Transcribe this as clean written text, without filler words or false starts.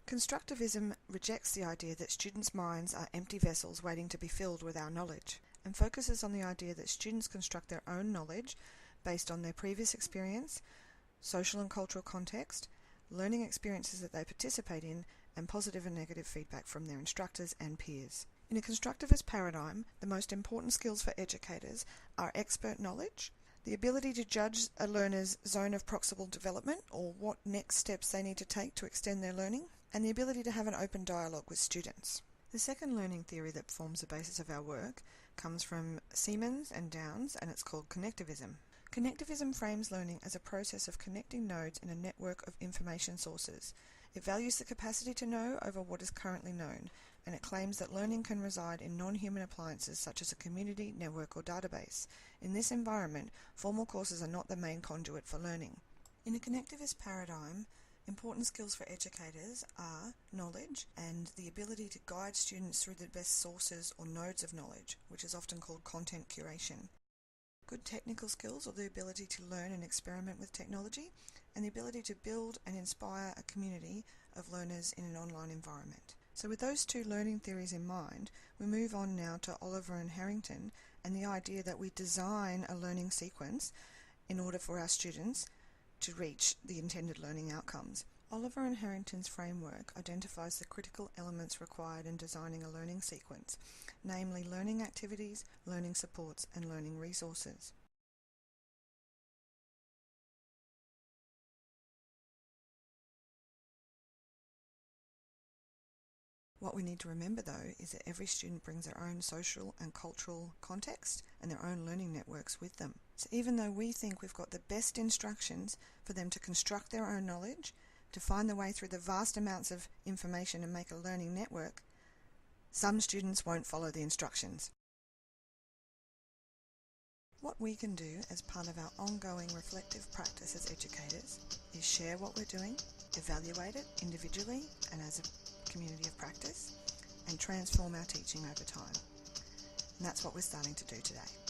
Constructivism rejects the idea that students' minds are empty vessels waiting to be filled with our knowledge, and focuses on the idea that students construct their own knowledge based on their previous experience, social and cultural context, learning experiences that they participate in, and positive and negative feedback from their instructors and peers. In a constructivist paradigm, the most important skills for educators are expert knowledge, the ability to judge a learner's zone of proximal development or what next steps they need to take to extend their learning, and the ability to have an open dialogue with students. The second learning theory that forms the basis of our work comes from Siemens and Downes, and it's called connectivism. Connectivism frames learning as a process of connecting nodes in a network of information sources. It values the capacity to know over what is currently known, and it claims that learning can reside in non-human appliances such as a community, network, or database. In this environment, formal courses are not the main conduit for learning. In a connectivist paradigm, important skills for educators are knowledge and the ability to guide students through the best sources or nodes of knowledge, which is often called content curation. Good technical skills or the ability to learn and experiment with technology, and the ability to build and inspire a community of learners in an online environment. So with those two learning theories in mind, we move on now to Oliver and Harrington and the idea that we design a learning sequence in order for our students to reach the intended learning outcomes. Oliver and Harrington's framework identifies the critical elements required in designing a learning sequence, namely learning activities, learning supports, and learning resources. What we need to remember, though, is that every student brings their own social and cultural context and their own learning networks with them. So even though we think we've got the best instructions for them to construct their own knowledge, to find their way through the vast amounts of information and make a learning network, some students won't follow the instructions. What we can do as part of our ongoing reflective practice as educators is share what we're doing, evaluate it individually and as a community of practice, and transform our teaching over time. And that's what we're starting to do today.